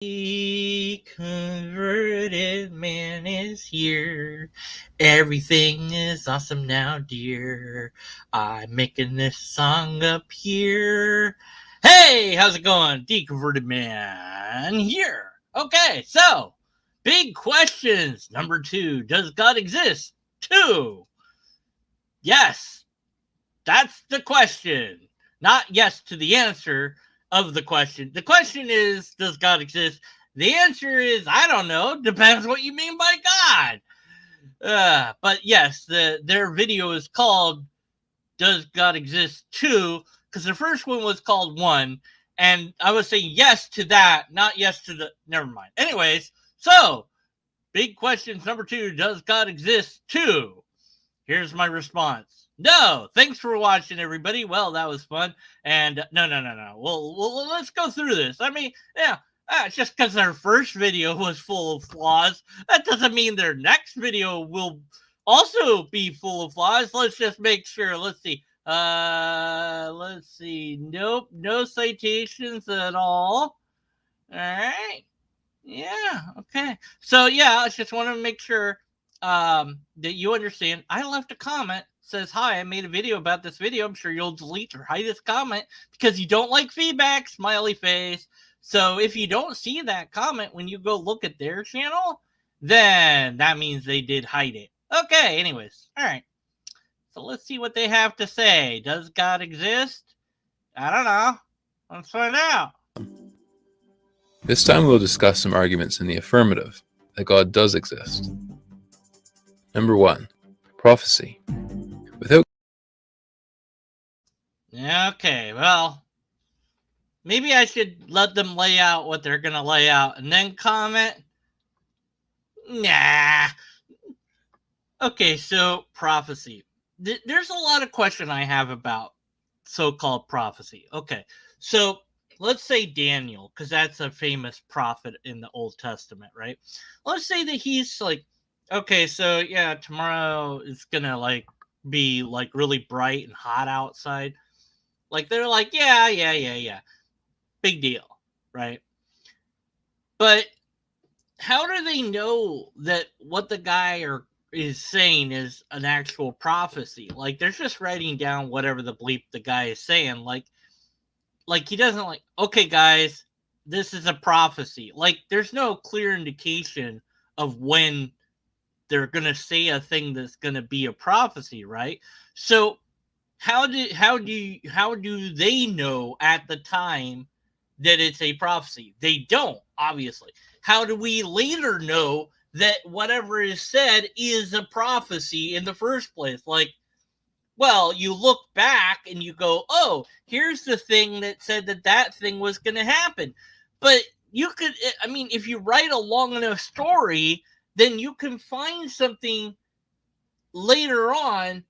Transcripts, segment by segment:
The converted man is here. Everything is awesome now, dear. I'm making this song up here. Hey, how's it going? The converted man here. Okay, so big questions. Number 2, does God exist? 2. Yes, that's the question. Not yes to the answer of the question. The question is, does God exist? The answer is, I don't know. Depends what you mean by God. But yes, their video is called "Does God Exist 2?" because the first one was called 1, and I was saying yes to that, not yes to the. Never mind. Anyways, so big questions number 2: does God exist 2? Here's my response. No, thanks for watching, everybody. Well, that was fun. And no. Well, let's go through this. I mean, yeah, just because their first video was full of flaws, that doesn't mean their next video will also be full of flaws. Let's just make sure. Let's see. Let's see. Nope, no citations at all. All right. Yeah. Okay. So yeah, I just want to make sure that you understand. I left a comment says, "Hi, I made a video about this video. I'm sure you'll delete or hide this comment because you don't like feedback." Smiley face. So if you don't see that comment when you go look at their channel, then that means they did hide it. Okay. Anyways, all right. So let's see what they have to say. Does God exist? I don't know. Let's find out. This time we'll discuss some arguments in the affirmative, that God does exist. Number 1. Prophecy. Without Okay, well, maybe I should let them lay out what they're going to lay out and then comment. Nah. Okay, so prophecy. There's a lot of question I have about so-called prophecy. Okay, so let's say Daniel, because that's a famous prophet in the Old Testament, right? Let's say that he's like, okay, so yeah, tomorrow is gonna like be like really bright and hot outside. Like they're like, yeah, big deal, right? But how do they know that what the guy is saying is an actual prophecy? Like they're just writing down whatever the bleep the guy is saying. Like he doesn't like, okay, guys, this is a prophecy. Like there's no clear indication of when they're gonna say a thing that's gonna be a prophecy, right? So how do they know at the time that it's a prophecy? They don't, obviously. How do we later know that whatever is said is a prophecy in the first place? Like, well, you look back and you go, oh, here's the thing that said that that thing was going to happen. But you could, I mean, if you write a long enough story, then you can find something later on.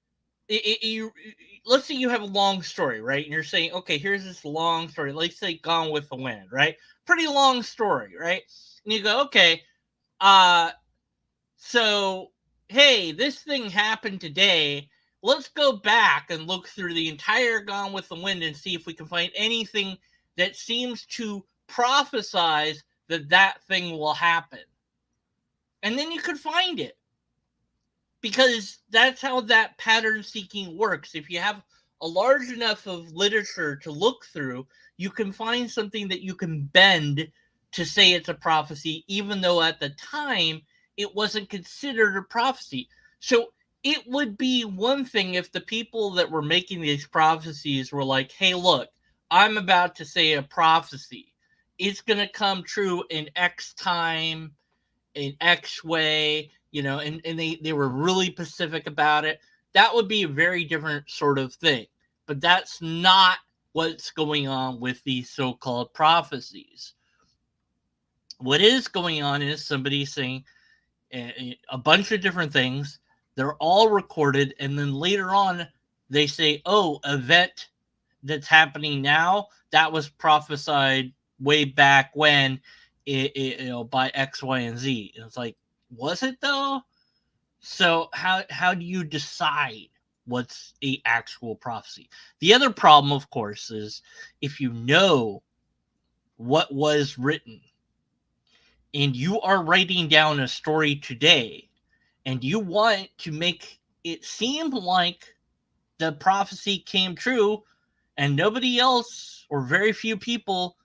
Let's say you have a long story, right? And you're saying, okay, here's this long story. Let's say Gone with the Wind, right? Pretty long story, right? And you go, okay, uh, so hey, this thing happened today. Let's go back and look through the entire Gone with the Wind and see if we can find anything that seems to prophesize that that thing will happen. And then you could find it, because that's how that pattern seeking works. If you have a large enough of literature to look through, you can find something that you can bend to say it's a prophecy, even though at the time it wasn't considered a prophecy. So it would be one thing if the people that were making these prophecies were like, hey, look, I'm about to say a prophecy. It's going to come true in X time, in X way, and they were really specific about it. That would be a very different sort of thing. But that's not what's going on with these so-called prophecies. What is going on is somebody saying a bunch of different things. They're all recorded, and then later on they say, oh, event that's happening now, that was prophesied way back when, by X, Y, and Z. And it's like, was it though? So how do you decide what's a actual prophecy? The other problem, of course, is if you know what was written, and you are writing down a story today, and you want to make it seem like the prophecy came true, and nobody else or very few people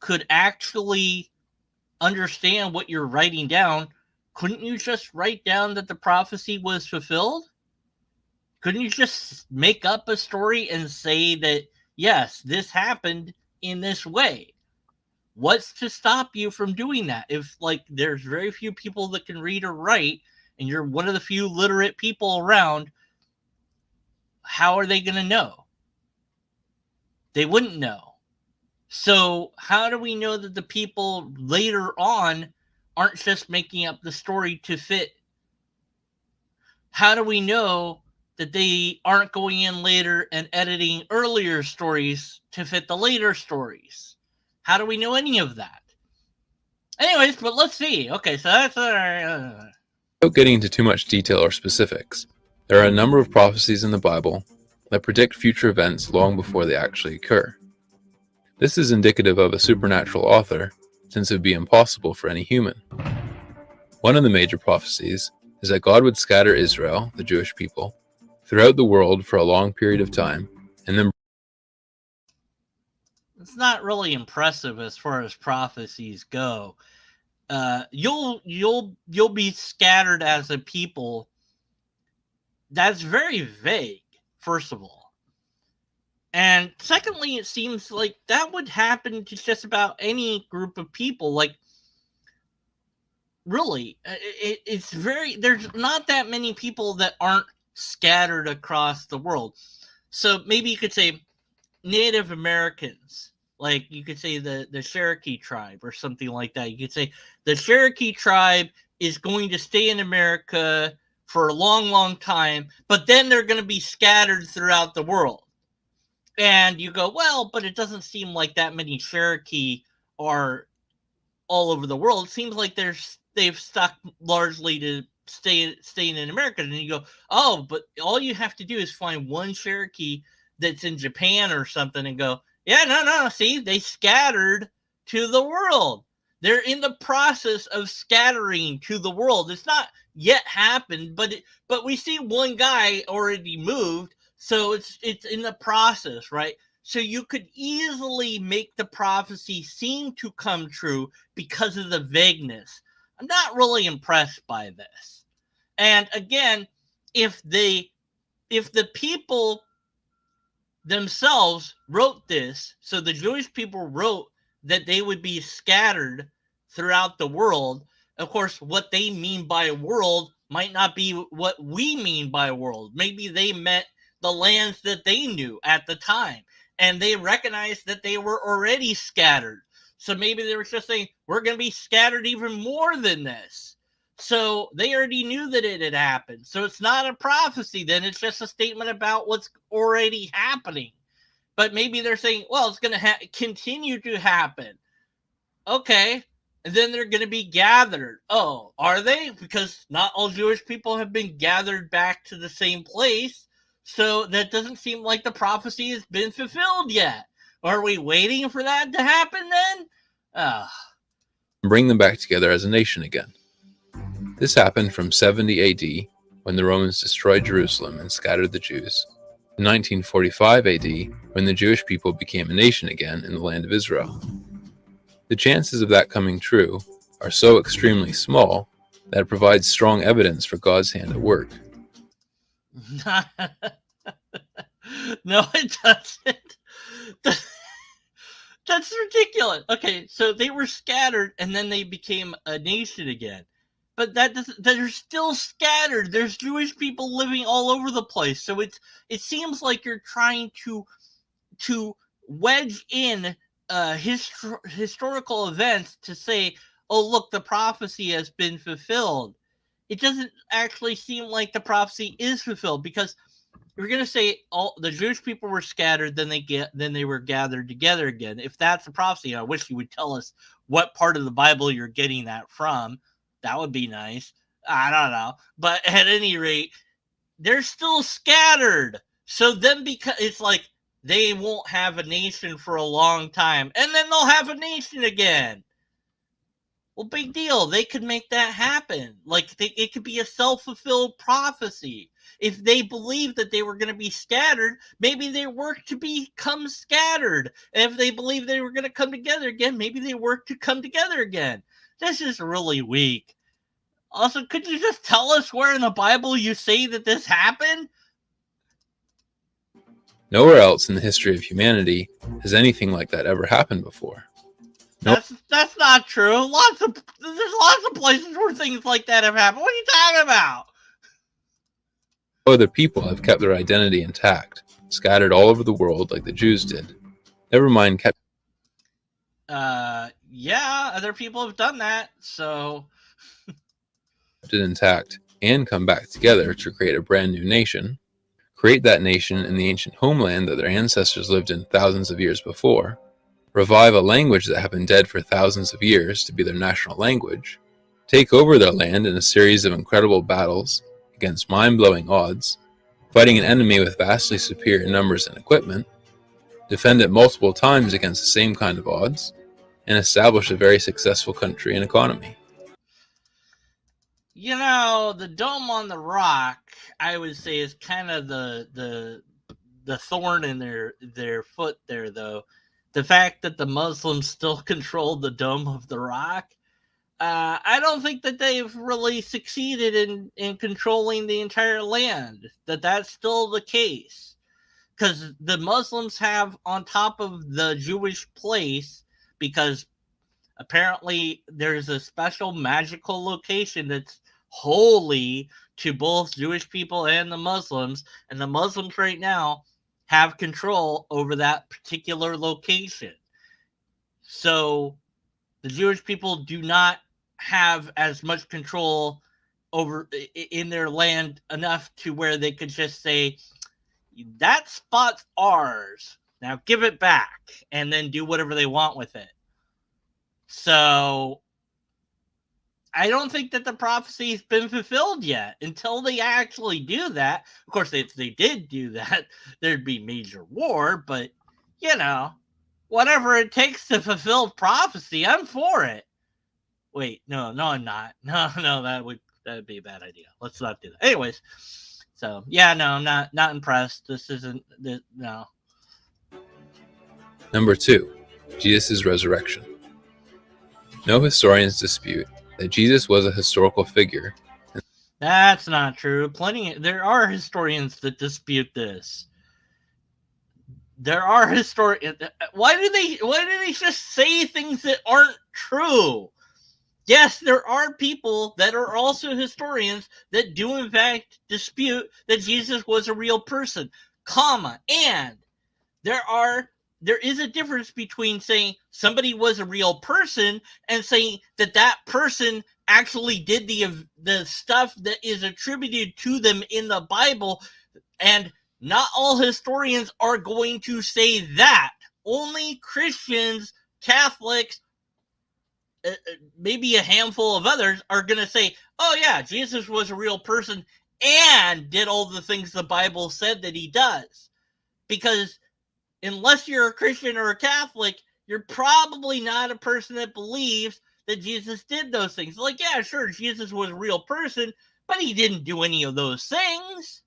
could actually understand what you're writing down, couldn't you just write down that the prophecy was fulfilled? Couldn't you just make up a story and say that, yes, this happened in this way? What's to stop you from doing that? If, like, there's very few people that can read or write, and you're one of the few literate people around, how are they going to know? They wouldn't know. So, how do we know that the people later on aren't just making up the story to fit? How do we know that they aren't going in later and editing earlier stories to fit the later stories? How do we know any of that? Anyways, but let's see. Okay, so that's Without getting into too much detail or specifics, there are a number of prophecies in the Bible that predict future events long before they actually occur. This is indicative of a supernatural author, since it would be impossible for any human. One of the major prophecies is that God would scatter Israel, the Jewish people, throughout the world for a long period of time, and then it's not really impressive as far as prophecies go. You'll be scattered as a people. That's very vague, first of all. And secondly, it seems like that would happen to just about any group of people. Like, really, it's very, there's not that many people that aren't scattered across the world. So maybe you could say Native Americans. Like, you could say the Cherokee tribe or something like that. You could say the Cherokee tribe is going to stay in America for a long, long time, but then they're going to be scattered throughout the world. And you go, well, but it doesn't seem like that many Cherokee are all over the world. It seems like they've stuck largely to staying in America. And you go, oh, but all you have to do is find one Cherokee that's in Japan or something and go, yeah, no, see, they scattered to the world. They're in the process of scattering to the world. It's not yet happened, but we see one guy already moved, so it's in the process, right? So you could easily make the prophecy seem to come true because of the vagueness. I'm not really impressed by this. And again, if the people themselves wrote this, so the Jewish people wrote that they would be scattered throughout the world. Of course, what they mean by a world might not be what we mean by a world. Maybe they meant the lands that they knew at the time, and they recognized that they were already scattered. So maybe they were just saying, we're going to be scattered even more than this. So they already knew that it had happened. So it's not a prophecy then. It's just a statement about what's already happening. But maybe they're saying, well, it's going to continue to happen. Okay. And then they're going to be gathered. Oh, are they? Because not all Jewish people have been gathered back to the same place. So that doesn't seem like the prophecy has been fulfilled yet. Are we waiting for that to happen then? bring them back together as a nation again. This happened from 70 AD, when the Romans destroyed Jerusalem and scattered the Jews, to 1945 AD, when the Jewish people became a nation again in the land of Israel. The chances of that coming true are so extremely small that it provides strong evidence for God's hand at work. No, it doesn't. That's ridiculous. Okay, so they were scattered and then they became a nation again. But that doesn't, they're still scattered. There's Jewish people living all over the place. So it seems like you're trying to wedge in historical events to say, oh, look, the prophecy has been fulfilled. It doesn't actually seem like the prophecy is fulfilled, because you're going to say all the Jewish people were scattered, then they were gathered together again. If that's a prophecy, I wish you would tell us what part of the Bible you're getting that from. That would be nice. I don't know. But at any rate, they're still scattered. So then, because it's like they won't have a nation for a long time, and then they'll have a nation again. Well, big deal. They could make that happen. Like, it could be a self-fulfilled prophecy. If they believed that they were going to be scattered, maybe they worked to become scattered. And if they believed they were going to come together again, maybe they worked to come together again. This is really weak. Also, could you just tell us where in the Bible you say that this happened? Nowhere else in the history of humanity has anything like that ever happened before. That's not true. There's lots of places where things like that have happened. What are you talking about? Other people have kept their identity intact, scattered all over the world like the Jews did. Never mind kept Yeah, other people have done that, so it intact and come back together to create a brand new nation, create that nation in the ancient homeland that their ancestors lived in thousands of years before, revive a language that had been dead for thousands of years to be their national language, take over their land in a series of incredible battles against mind-blowing odds, fighting an enemy with vastly superior numbers and equipment, defend it multiple times against the same kind of odds, and establish a very successful country and economy. You know, the Dome on the Rock, I would say, is kind of the thorn in their foot there, though. The fact that the Muslims still control the Dome of the Rock, I don't think that they've really succeeded in controlling the entire land. That's still the case. Because the Muslims have on top of the Jewish place, because apparently there's a special magical location that's holy to both Jewish people and the Muslims, and the Muslims right now have control over that particular location. So the Jewish people do not have as much control over in their land enough to where they could just say, that spot's ours, now give it back, and then do whatever they want with it. So I don't think that the prophecy's been fulfilled yet. Until they actually do that, of course, if they did do that, there'd be major war, but, you know, whatever it takes to fulfill prophecy, I'm for it. Wait, no, I'm not. No, that'd be a bad idea. Let's not do that. Anyways, so yeah, no, I'm not impressed. This isn't no. Number 2, Jesus' resurrection. No historians dispute that Jesus was a historical figure. That's not true. There are historians that dispute this. There are historians. Why do they just say things that aren't true? Yes, there are people that are also historians that do in fact dispute that Jesus was a real person, and there is a difference between saying somebody was a real person and saying that person actually did the stuff that is attributed to them in the Bible, and not all historians are going to say that. Only Christians, Catholics, maybe a handful of others are going to say, oh yeah, Jesus was a real person and did all the things the Bible said that he does. Because unless you're a Christian or a Catholic, you're probably not a person that believes that Jesus did those things. Like, yeah, sure, Jesus was a real person, but he didn't do any of those things.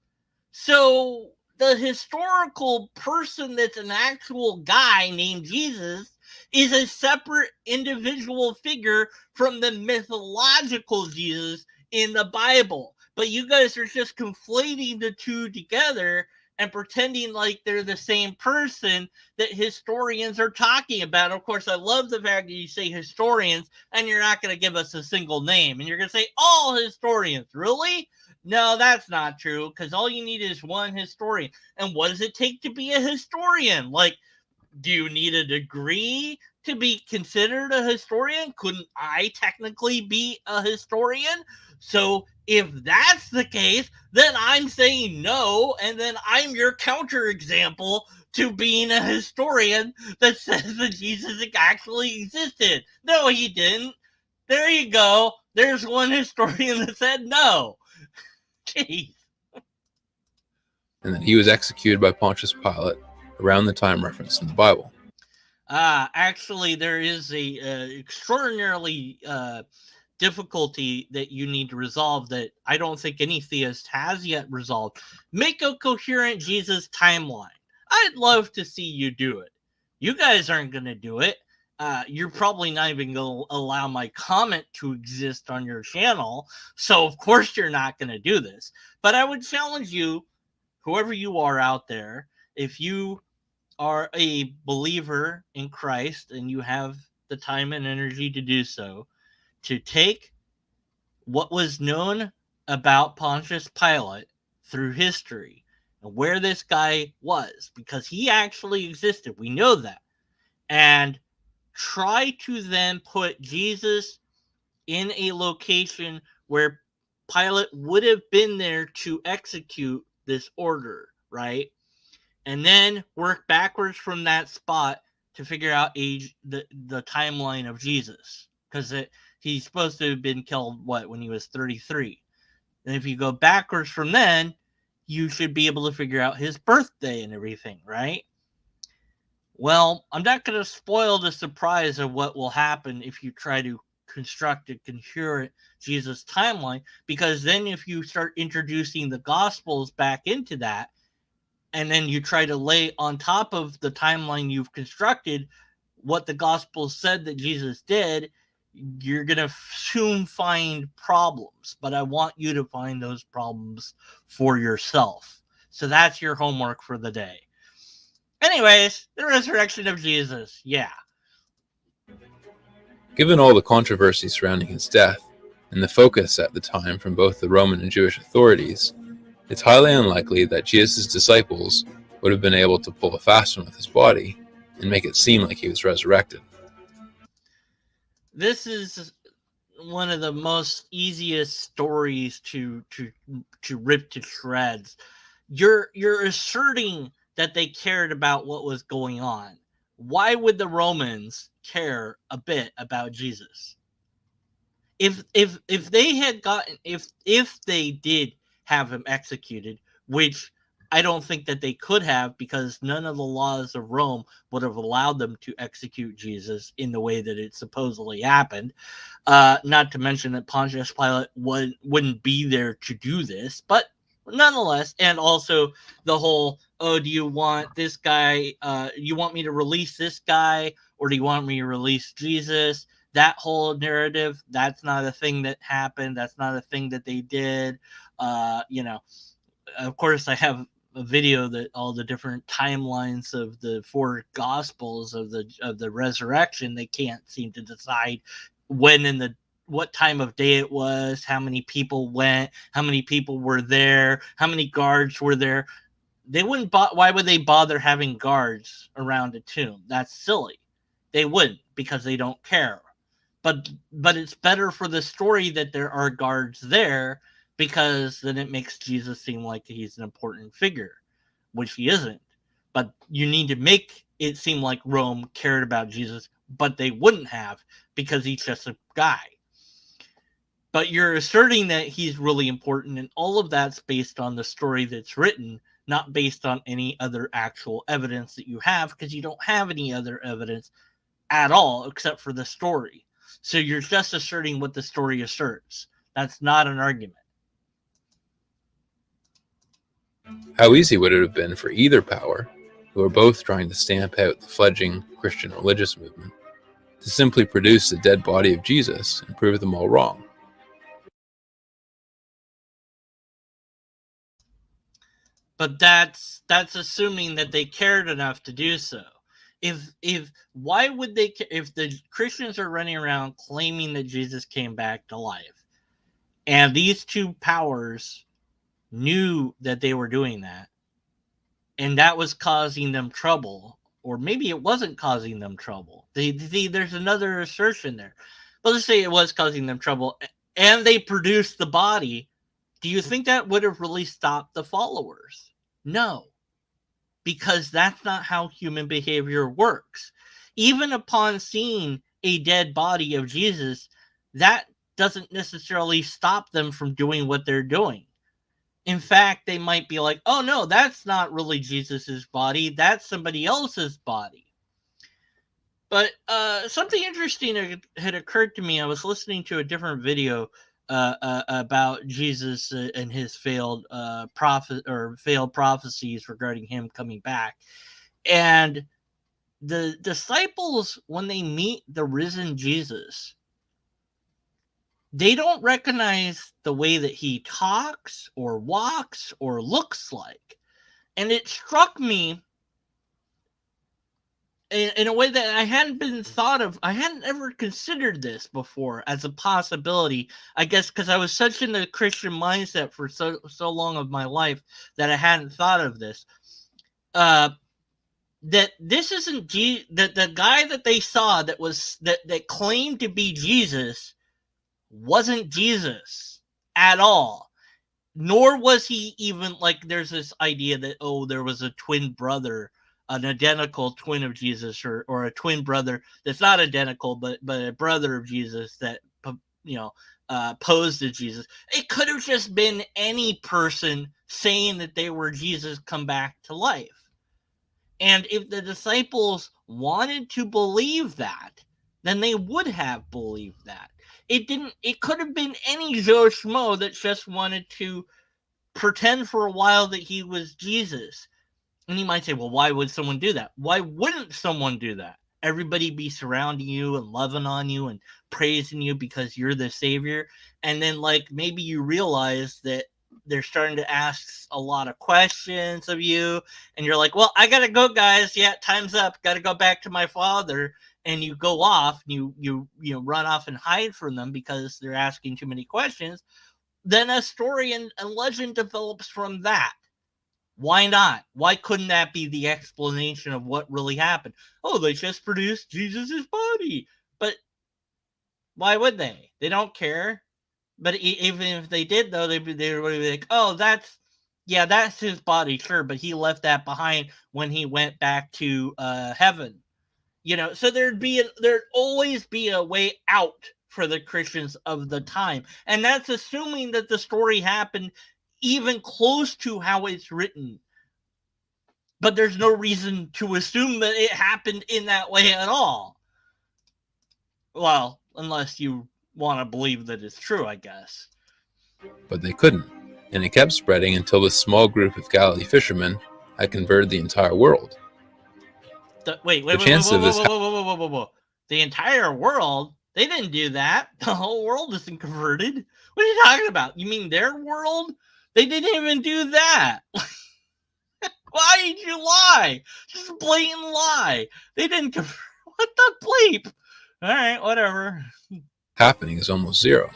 So the historical person that's an actual guy named Jesus is a separate individual figure from the mythological Jesus in the Bible. But you guys are just conflating the two together and pretending like they're the same person that historians are talking about. Of course, I love the fact that you say historians and you're not going to give us a single name. And you're going to say all historians. Really? No, that's not true, because all you need is one historian. And what does it take to be a historian? Like, do you need a degree to be considered a historian? Couldn't I technically be a historian? So if that's the case, then I'm saying no, and then I'm your counterexample to being a historian that says that Jesus actually existed. No, he didn't. There you go. There's one historian that said no. Jeez. And that he was executed by Pontius Pilate around the time referenced in the Bible. Actually, there is a extraordinarily difficulty that you need to resolve that I don't think any theist has yet resolved. Make a coherent Jesus timeline. I'd love to see you do it. You guys aren't going to do it. You're probably not even going to allow my comment to exist on your channel. So, of course, you're not going to do this. But I would challenge you, whoever you are out there, if you are a believer in Christ and you have the time and energy to do so, to take what was known about Pontius Pilate through history and where this guy was, because he actually existed. We know that. And try to then put Jesus in a location where Pilate would have been there to execute this order, right? And then work backwards from that spot to figure out the timeline of Jesus, because he's supposed to have been killed when he was 33. And if you go backwards from then, you should be able to figure out his birthday and everything, right? Well, I'm not going to spoil the surprise of what will happen if you try to construct a coherent Jesus timeline, because then if you start introducing the Gospels back into that, and then you try to lay on top of the timeline you've constructed what the Gospels said that Jesus did, you're going to soon find problems. But I want you to find those problems for yourself. So that's your homework for the day. Anyways, the resurrection of Jesus. Yeah. Given all the controversy surrounding his death, and the focus at the time from both the Roman and Jewish authorities, it's highly unlikely that Jesus' disciples would have been able to pull a fast one with his body and make it seem like he was resurrected. This is one of the most easiest stories to rip to shreds. You're asserting that they cared about what was going on. Why would the Romans care a bit about Jesus? If they had gotten if they did have him executed, which I don't think that they could have, because none of the laws of Rome would have allowed them to execute Jesus in the way that it supposedly happened. Not to mention that Pontius Pilate wouldn't be there to do this, but nonetheless, and also the whole, oh, do you want this guy? You want me to release this guy, or do you want me to release Jesus? That whole narrative, that's not a thing that happened. That's not a thing that they did. Of course, I have a video that all the different timelines of the four gospels of the resurrection. They can't seem to decide when in the what time of day it was, how many people went, how many people were there, how many guards were there. They wouldn't. Why would they bother having guards around a tomb? That's silly. They wouldn't, because they don't care. But it's better for the story that there are guards there, because then it makes Jesus seem like he's an important figure, which he isn't. But you need to make it seem like Rome cared about Jesus, but they wouldn't have, because he's just a guy. But you're asserting that he's really important, and all of that's based on the story that's written, not based on any other actual evidence that you have, because you don't have any other evidence at all except for the story. So you're just asserting what the story asserts. That's not an argument. How easy would it have been for either power, who are both trying to stamp out the fledgling Christian religious movement, to simply produce the dead body of Jesus and prove them all wrong? But that's assuming that they cared enough to do so. If why would they, if the Christians are running around claiming that Jesus came back to life, and these two powers knew that they were doing that, and that was causing them trouble, or maybe it wasn't causing them trouble. There's another assertion there. But let's say it was causing them trouble, and they produced the body. Do you think that would have really stopped the followers? No, because that's not how human behavior works. Even upon seeing a dead body of Jesus, that doesn't necessarily stop them from doing what they're doing. In fact, they might be like, oh no, that's not really Jesus's body, that's somebody else's body. But something interesting had occurred to me. I was listening to a different video about Jesus and his failed failed prophecies regarding him coming back, and the disciples, when they meet the risen Jesus, they don't recognize the way that he talks or walks or looks like. And it struck me in a way that I hadn't been thought of. I hadn't ever considered this before as a possibility. I guess because I was such in the Christian mindset for so long of my life that I hadn't thought of this. That this isn't that the guy that they saw that claimed to be Jesus wasn't Jesus at all. Nor was he even like, there's this idea that, oh, there was a twin brother, an identical twin of Jesus, or a twin brother that's not identical, but a brother of Jesus that, posed as Jesus. It could have just been any person saying that they were Jesus come back to life. And if the disciples wanted to believe that, then they would have believed that. It could have been any Joe Schmo that just wanted to pretend for a while that he was Jesus. And you might say, well, why would someone do that? Why wouldn't someone do that? Everybody be surrounding you and loving on you and praising you because you're the savior. And then, like, maybe you realize that they're starting to ask a lot of questions of you. And you're like, well, I got to go, guys. Yeah, time's up. Got to go back to my father. And you go off and you run off and hide from them because they're asking too many questions. Then a story and a legend develops from that. Why not? Why couldn't that be the explanation of what really happened? Oh, they just produced Jesus's body. But why would they? They don't care. But even if they did, though, they would be like, oh, that's his body, sure, but he left that behind when he went back to heaven. So there'd always be a way out for the Christians of the time. And that's assuming that the story happened even close to how it's written. But there's no reason to assume that it happened in that way at all. Well, unless you want to believe that it's true, I guess. But they couldn't, and it kept spreading until this small group of Galilee fishermen had converted the entire world. Wait. The entire world? They didn't do that. The whole world isn't converted. What are you talking about? You mean their world? They didn't even do that. Why did you lie? Just a blatant lie. They didn't convert. What the bleep? All right, whatever. Happening is almost zero.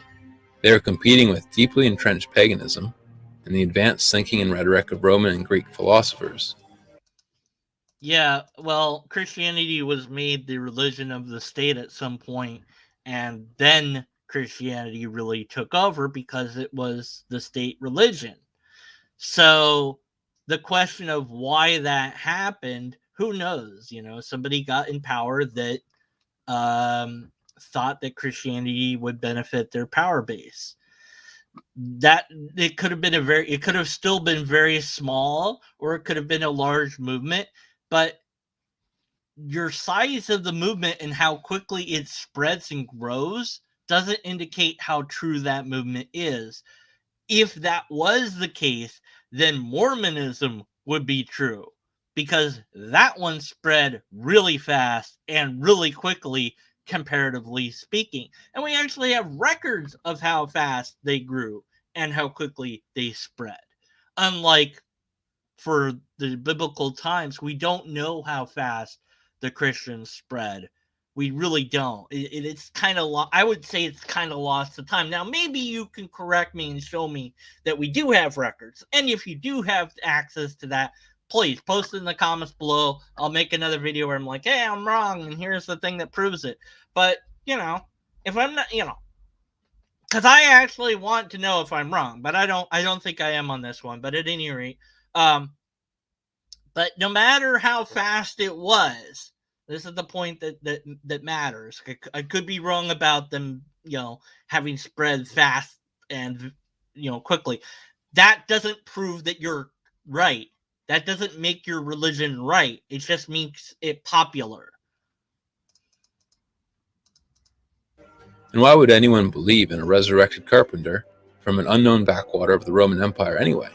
They are competing with deeply entrenched paganism and the advanced thinking and rhetoric of Roman and Greek philosophers. Yeah, well, Christianity was made the religion of the state at some point, and then Christianity really took over because it was the state religion. So the question of why that happened, who knows? Somebody got in power that thought that Christianity would benefit their power base. That it could have still been very small, or it could have been a large movement, but your size of the movement and how quickly it spreads and grows doesn't indicate how true that movement is. If that was the case, then Mormonism would be true, because that one spread really fast and really quickly, comparatively speaking. And we actually have records of how fast they grew and how quickly they spread. Unlike for the biblical times, we don't know how fast the Christians spread. We really don't. It's kind of I would say it's kind of lost to time. Now, maybe you can correct me and show me that we do have records. And if you do have access to that, please post it in the comments below. I'll make another video where I'm like, hey, I'm wrong, and here's the thing that proves it. But, if I'm not, because I actually want to know if I'm wrong, but I don't think I am on this one. But at any rate, but no matter how fast it was, this is the point that matters. I could be wrong about them, having spread fast and, quickly. That doesn't prove that you're right. That doesn't make your religion right. It just makes it popular. And why would anyone believe in a resurrected carpenter from an unknown backwater of the Roman Empire anyway?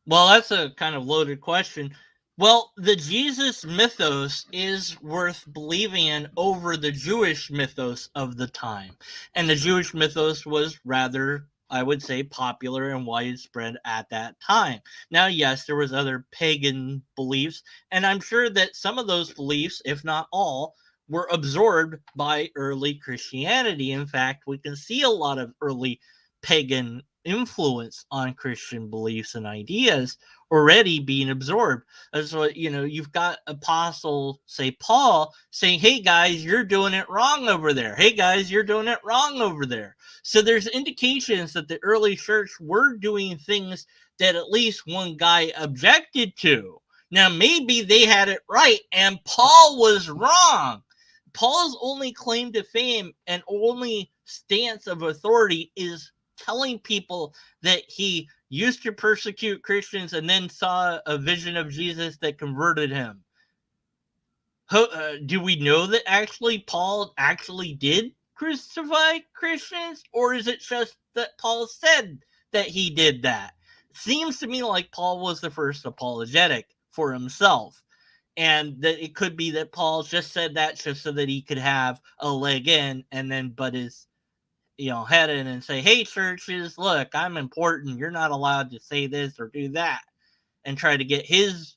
Well, that's a kind of loaded question. Well, the Jesus mythos is worth believing in over the Jewish mythos of the time. And the Jewish mythos was rather, I would say, popular and widespread at that time. Now, yes, there was other pagan beliefs, and I'm sure that some of those beliefs, if not all, were absorbed by early Christianity. In fact, we can see a lot of early pagan influence on Christian beliefs and ideas already being absorbed. That's what, you've got apostle, say Paul, saying, hey guys, you're doing it wrong over there. Hey guys, you're doing it wrong over there. So there's indications that the early church were doing things that at least one guy objected to. Now, maybe they had it right and Paul was wrong. Paul's only claim to fame and only stance of authority is telling people that he used to persecute Christians and then saw a vision of Jesus that converted him. Do we know that actually Paul actually did crucify Christians, or is it just that Paul said that he did that? Seems to me like Paul was the first apologetic for himself, and that it could be that Paul just said that just so that he could have a leg in and then butt his head in and say, hey, churches, look, I'm important. You're not allowed to say this or do that, and try to get his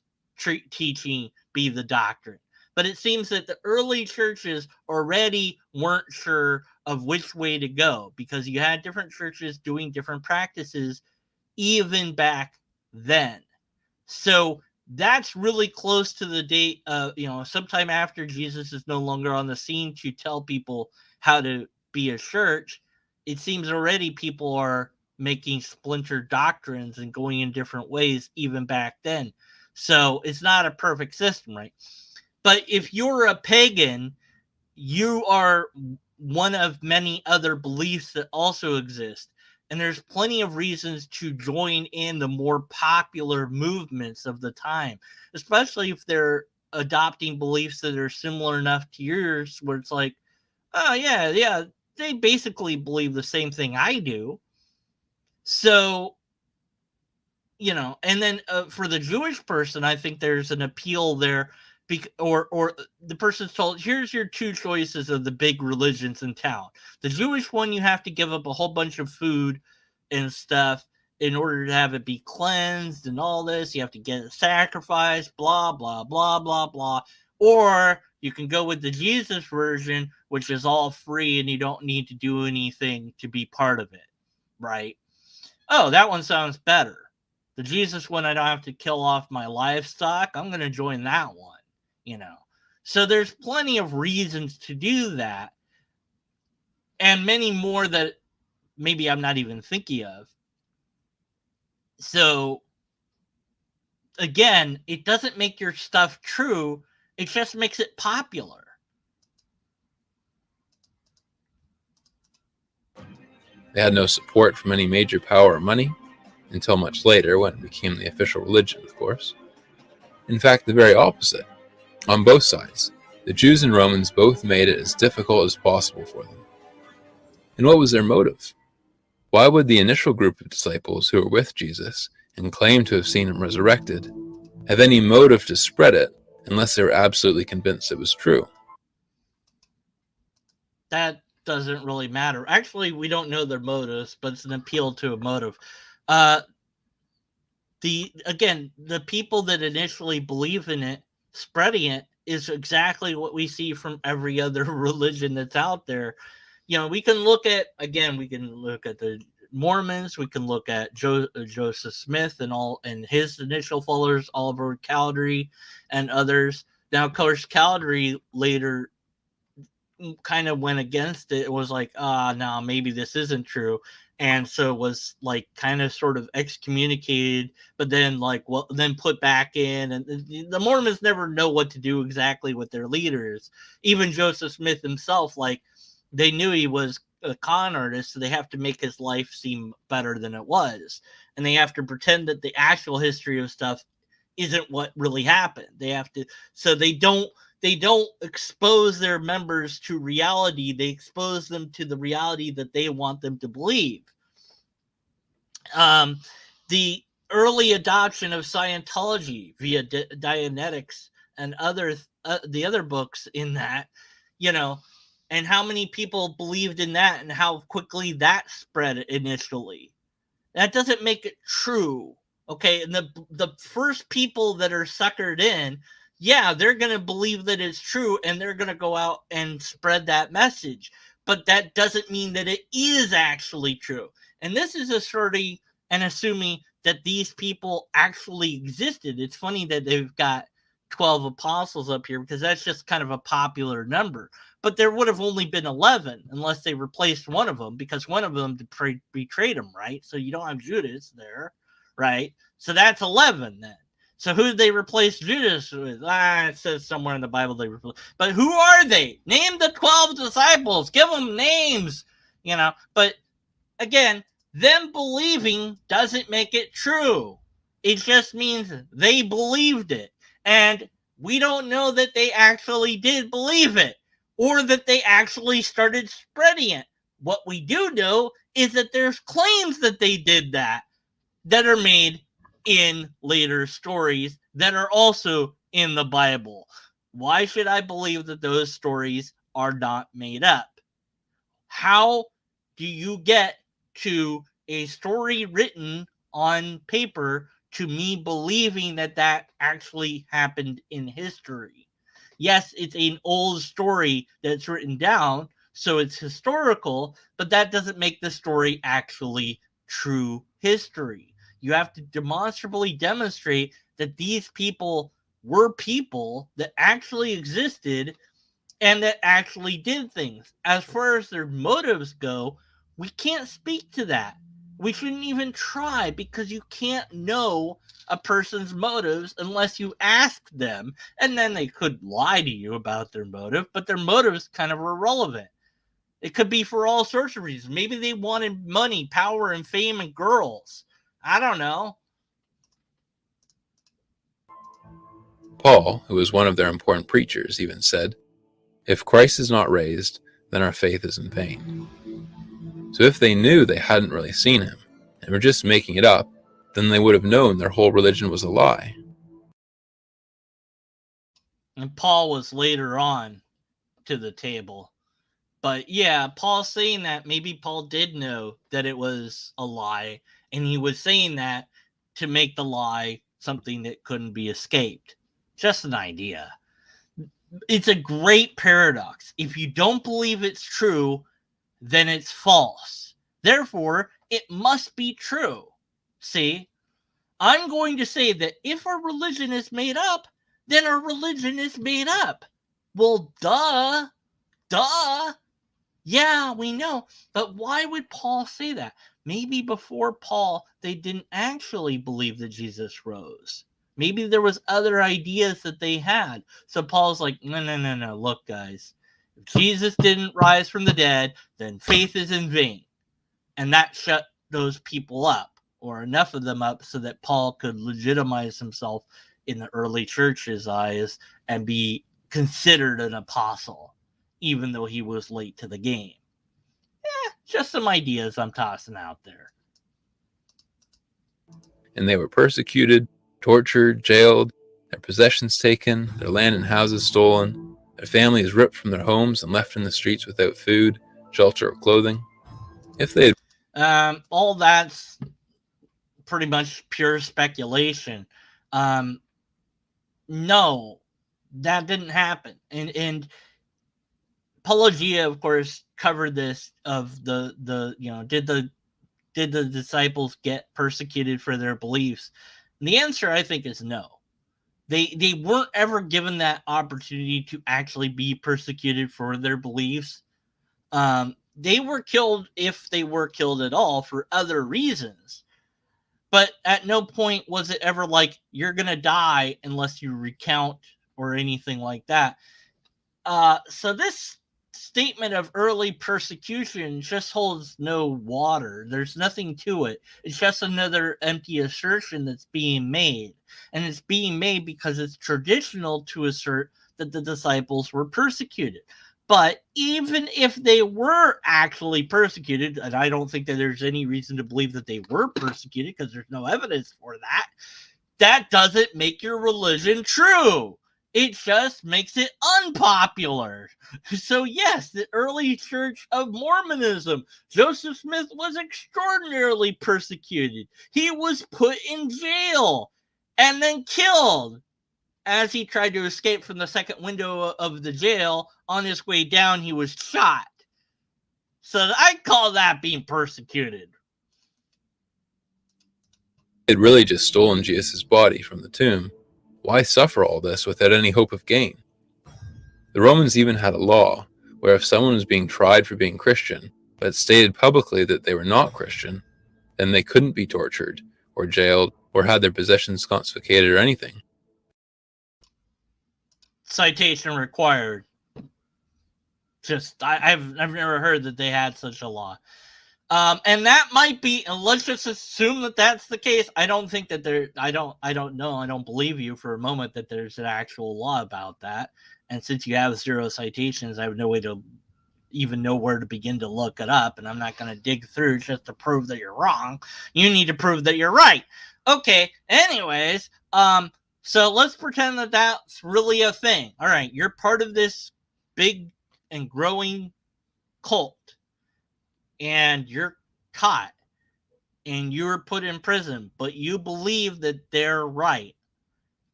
teaching be the doctrine. But it seems that the early churches already weren't sure of which way to go because you had different churches doing different practices even back then. So that's really close to the date of, sometime after Jesus is no longer on the scene to tell people how to be a church. It seems already people are making splinter doctrines and going in different ways even back then. So it's not a perfect system, right? But if you're a pagan, you are one of many other beliefs that also exist. And there's plenty of reasons to join in the more popular movements of the time, especially if they're adopting beliefs that are similar enough to yours, where it's like, oh, yeah, they basically believe the same thing I do. So, and then for the Jewish person, I think there's an appeal there. Or the person's told, here's your two choices of the big religions in town. The Jewish one, you have to give up a whole bunch of food and stuff in order to have it be cleansed and all this. You have to get a sacrifice, blah, blah, blah, blah, blah. Or you can go with the Jesus version, which is all free and you don't need to do anything to be part of it, right? Oh, that one sounds better. The Jesus one, I don't have to kill off my livestock. I'm going to join that one. So there's plenty of reasons to do that, and many more that maybe I'm not even thinking of. So again, it doesn't make your stuff true, it just makes it popular. They had no support from any major power or money, until much later when it became the official religion, of course. In fact, the very opposite. On both sides, the Jews and Romans both made it as difficult as possible for them. And what was their motive? Why would the initial group of disciples who were with Jesus and claimed to have seen him resurrected have any motive to spread it unless they were absolutely convinced it was true? That doesn't really matter. Actually, we don't know their motives, but it's an appeal to a motive. The people that initially believe in it, spreading it, is exactly what we see from every other religion that's out there. We can look at the Mormons, we can look at Joseph Smith and his initial followers, Oliver Cowdery and others. Now, of course, Cowdery later kind of went against it. It was like, no, maybe this isn't true. And so was like kind of sort of excommunicated, but then then put back in. And the Mormons never know what to do exactly with their leaders. Even Joseph Smith himself, they knew he was a con artist, so they have to make his life seem better than it was. And they have to pretend that the actual history of stuff isn't what really happened. So they don't they don't expose their members to reality. They expose them to the reality that they want them to believe. The early adoption of Scientology via Dianetics and the other books in that, you know, and how many people believed in that and how quickly that spread initially. That doesn't make it true. Okay, and the first people that are suckered in, yeah, they're going to believe that it's true and they're going to go out and spread that message. But that doesn't mean that it is actually true. And this is asserting and assuming that these people actually existed. It's funny that they've got 12 apostles up here because that's just kind of a popular number. But there would have only been 11 unless they replaced one of them, because one of them betrayed him, right? So you don't have Judas there, right? So that's 11 then. So who did they replace Judas with? It says somewhere in the Bible they replaced. But who are they? Name the 12 disciples. Give them names, But again, them believing doesn't make it true. It just means they believed it. And we don't know that they actually did believe it, or that they actually started spreading it. What we do know is that there's claims that they did that are made in later stories that are also in the Bible. Why should I believe that those stories are not made up? How do you get to a story written on paper to me believing that that actually happened in history? Yes, it's an old story that's written down, so it's historical, but that doesn't make the story actually true history. You have to demonstrably demonstrate that these people were people that actually existed and that actually did things. As far as their motives go, we can't speak to that. We shouldn't even try, because you can't know a person's motives unless you ask them. And then they could lie to you about their motive, but their motive's kind of irrelevant. It could be for all sorts of reasons. Maybe they wanted money, power, and fame and girls. I don't know. Paul, who was one of their important preachers, even said, "If Christ is not raised, then our faith is in vain." So if they knew they hadn't really seen him, and were just making it up, then they would have known their whole religion was a lie. And Paul was later on to the table. But yeah, Paul saying that, maybe Paul did know that it was a lie, and he was saying that to make the lie something that couldn't be escaped. Just an idea. It's a great paradox. If you don't believe it's true, then it's false. Therefore, it must be true. See? I'm going to say that if our religion is made up, then our religion is made up. Well, duh. Yeah, we know. But why would Paul say that? Maybe before Paul, they didn't actually believe that Jesus rose. Maybe there was other ideas that they had. So Paul's like, no. Look, guys, if Jesus didn't rise from the dead, then faith is in vain. And that shut those people up, or enough of them up, so that Paul could legitimize himself in the early church's eyes and be considered an apostle, even though he was late to the game. Just some ideas I'm tossing out there. And they were persecuted, tortured, jailed, their possessions taken, their land and houses stolen, their families ripped from their homes and left in the streets without food, shelter, or clothing. If they had... all that's pretty much pure speculation. No, that didn't happen. And Pelagia, of course, covered this of the did the disciples get persecuted for their beliefs? And the answer, I think, is no. They weren't ever given that opportunity to actually be persecuted for their beliefs. They were killed, if they were killed at all, for other reasons. But at no point was it ever like, you're going to die unless you recount or anything like that. So this statement of early persecution just holds no water. There's nothing to it. It's just another empty assertion that's being made. And it's being made because it's traditional to assert that the disciples were persecuted. But even if they were actually persecuted, and I don't think that there's any reason to believe that they were persecuted because there's no evidence for that, that doesn't make your religion true. It just makes it unpopular. So, yes, the early Church of Mormonism, Joseph Smith was extraordinarily persecuted. He was put in jail and then killed. As he tried to escape from the second window of the jail, on his way down, he was shot. So I call that being persecuted. They'd really just stolen Jesus' body from the tomb. Why suffer all this without any hope of gain? The Romans even had a law where if someone was being tried for being Christian, but stated publicly that they were not Christian, then they couldn't be tortured, or jailed, or had their possessions confiscated or anything. Citation required. I've never heard that they had such a law. And that might be, and let's just assume that that's the case. I don't think that I don't know. I don't believe you for a moment that there's an actual law about that. And since you have 0 citations, I have no way to even know where to begin to look it up. And I'm not going to dig through just to prove that you're wrong. You need to prove that you're right. Okay. Anyways, so let's pretend that that's really a thing. All right. You're part of this big and growing cult. And you're caught and you're put in prison, but you believe that they're right.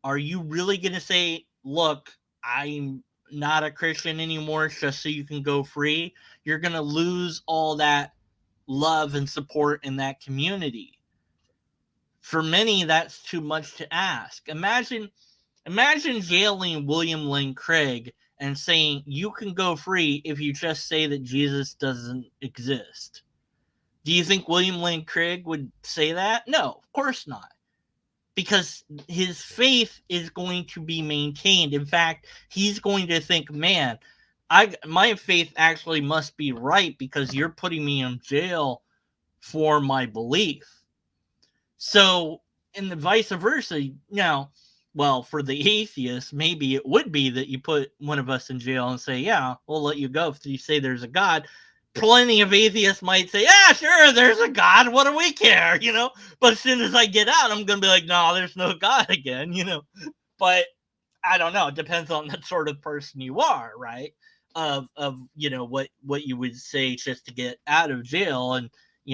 Are you really going to say, look, I'm not a Christian anymore just so you can go free? You're going to lose all that love and support in that community. For many, that's too much to ask. Imagine jailing William Lane Craig and saying you can go free if you just say that Jesus doesn't exist. Do you think William Lane Craig would say that? No, of course not. Because his faith is going to be maintained. In fact, he's going to think, man, my faith actually must be right because you're putting me in jail for my belief. So, in the vice versa, now, well, for the atheists, maybe it would be that you put one of us in jail and say, yeah, we'll let you go if you say there's a God. Plenty of atheists might say, yeah, sure, there's a God. What do we care? But as soon as I get out, I'm going to be like, no, there's no God again, But I don't know. It depends on the sort of person you are, right? Of what you would say just to get out of jail. And,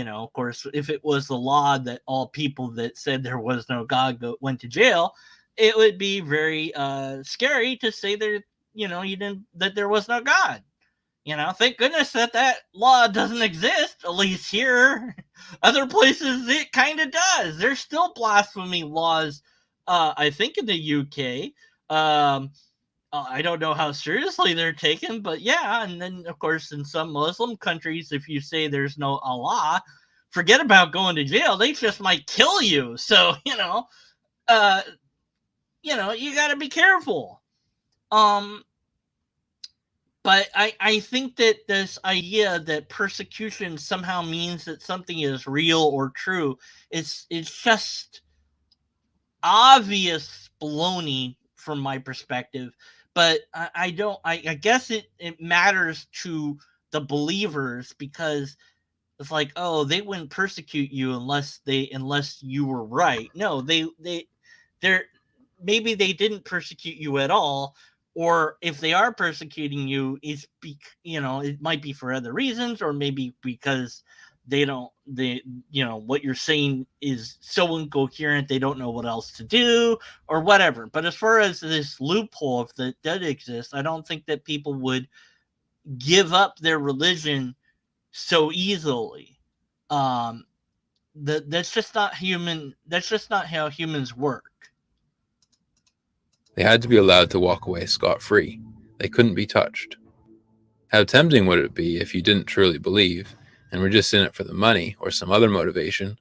of course, if it was the law that all people that said there was no God went to jail, it would be very scary to say that, that there was no God. Thank goodness that law doesn't exist, at least here. Other places it kind of does. There's still blasphemy laws, I think, in the UK. I don't know how seriously they're taken, but yeah. And then, of course, in some Muslim countries, if you say there's no Allah, forget about going to jail. They just might kill you. So, you got to be careful. But I think that this idea that persecution somehow means that something is real or true is just obvious baloney from my perspective. But I guess it matters to the believers because it's like, oh, they wouldn't persecute you unless you were right. No, they're maybe they didn't persecute you at all. Or if they are persecuting you, it might be for other reasons, or maybe because what you're saying is so incoherent, they don't know what else to do or whatever. But as far as this loophole, if that did exist, I don't think that people would give up their religion so easily. That's just not human. That's just not how humans work. They had to be allowed to walk away scot-free. They couldn't be touched. How tempting would it be if you didn't truly believe, and were just in it for the money or some other motivation,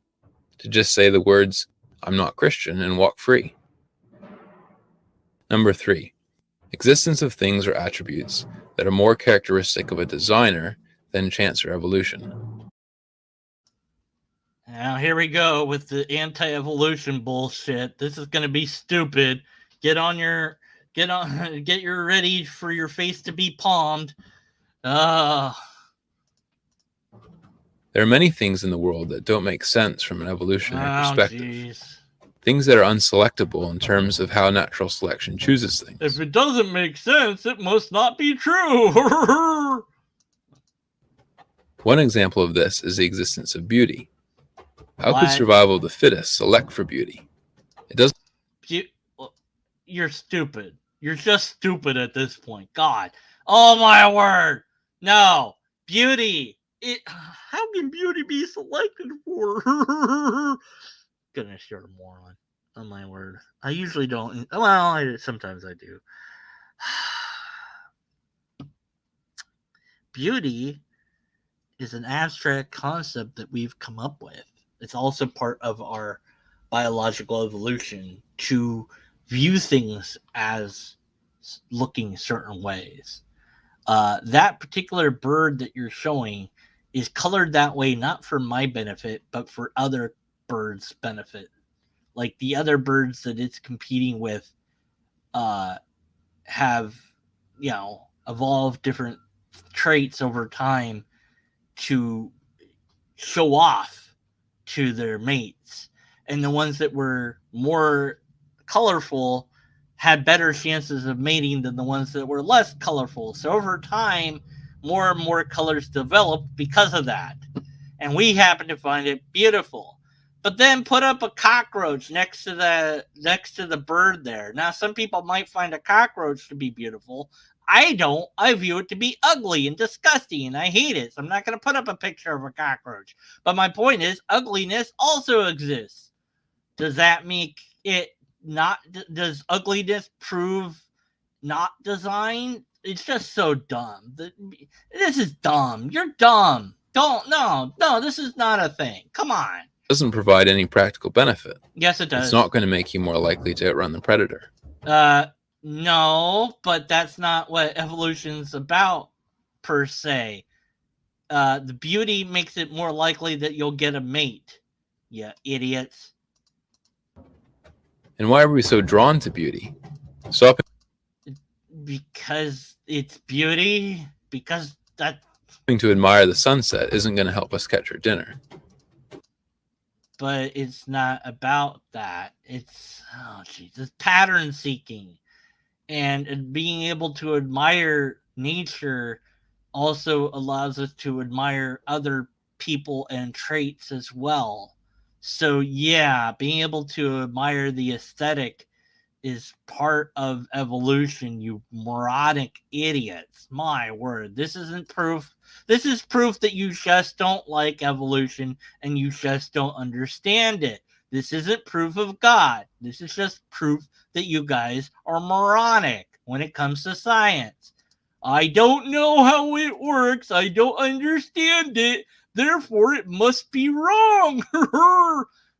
to just say the words, "I'm not Christian," and walk free? Number 3. Existence of things or attributes that are more characteristic of a designer than chance or evolution. Now here we go with the anti-evolution bullshit. This is going to be stupid. Get on your Get your ready for your face to be palmed. Uh, There are many things in the world that don't make sense from an evolutionary perspective. jeez. Things that are unselectable in terms of how natural selection chooses things. If it doesn't make sense, it must not be true. One example of this is the existence of beauty. How could What? survival of the fittest select for beauty? It doesn't. You're stupid. You're just stupid at this point. God. Oh my word. No. Beauty. How can beauty be selected for? Goodness, you're a moron. Oh my word. I usually don't. Well, sometimes I do. Beauty is an abstract concept that we've come up with. It's also part of our biological evolution to view things as looking certain ways. That particular bird that you're showing is colored that way not for my benefit, but for other birds' benefit. Like the other birds that it's competing with have, evolved different traits over time to show off to their mates. And the ones that were more colorful had better chances of mating than the ones that were less colorful. So over time, more and more colors developed because of that. And we happen to find it beautiful. But then put up a cockroach next to the bird there. Now some people might find a cockroach to be beautiful. I don't. I view it to be ugly and disgusting, and I hate it. So I'm not going to put up a picture of a cockroach. But my point is, ugliness also exists. Does that make it not? Does ugliness prove not design? It's just so dumb. This is dumb. You're dumb. No. This is not a thing. Come on. Doesn't provide any practical benefit. Yes, it does. It's not going to make you more likely to outrun the predator. No, but that's not what evolution's about, per se. The beauty makes it more likely that you'll get a mate. You idiots. And why are we so drawn to beauty? Stop. Because it's beauty. Because that. To admire the sunset isn't going to help us catch our dinner. But it's not about that. It's pattern seeking. And being able to admire nature also allows us to admire other people and traits as well. So yeah, being able to admire the aesthetic is part of evolution, you moronic idiots. My word, this isn't proof. This is proof that you just don't like evolution and you just don't understand it. This isn't proof of God. This is just proof that you guys are moronic when it comes to science. I don't know how it works. I don't understand it. Therefore, it must be wrong.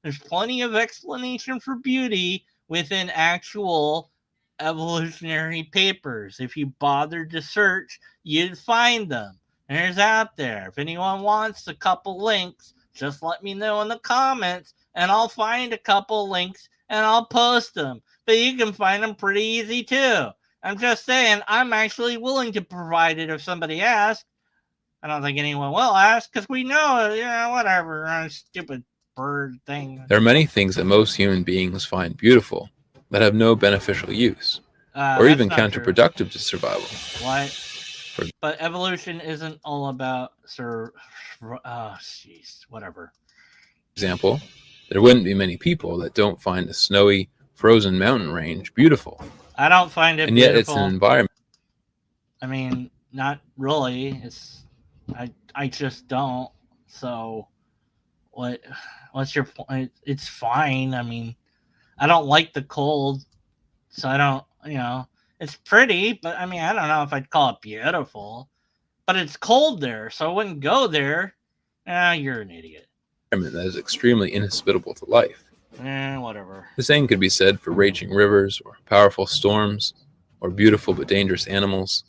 There's plenty of explanation for beauty within actual evolutionary papers. If you bothered to search, you'd find them. There's out there. If anyone wants a couple links, just let me know in the comments and I'll find a couple links and I'll post them. But you can find them pretty easy too. I'm just saying, I'm actually willing to provide it if somebody asks. I don't think anyone will ask because we know, whatever, stupid bird thing. There are many things that most human beings find beautiful that have no beneficial use or even counterproductive to survival. What? But evolution isn't all about whatever. For example, there wouldn't be many people that don't find the snowy, frozen mountain range beautiful. I don't find it and beautiful. Yet it's an environment. I mean, not really. I just don't. So what's your point? It's fine. I mean, I don't like the cold, so I don't, it's pretty, but I mean, I don't know if I'd call it beautiful. But it's cold there, so I wouldn't go there. You're an idiot. That is extremely inhospitable to life. Whatever. The same could be said for raging rivers or powerful storms or beautiful but dangerous animals.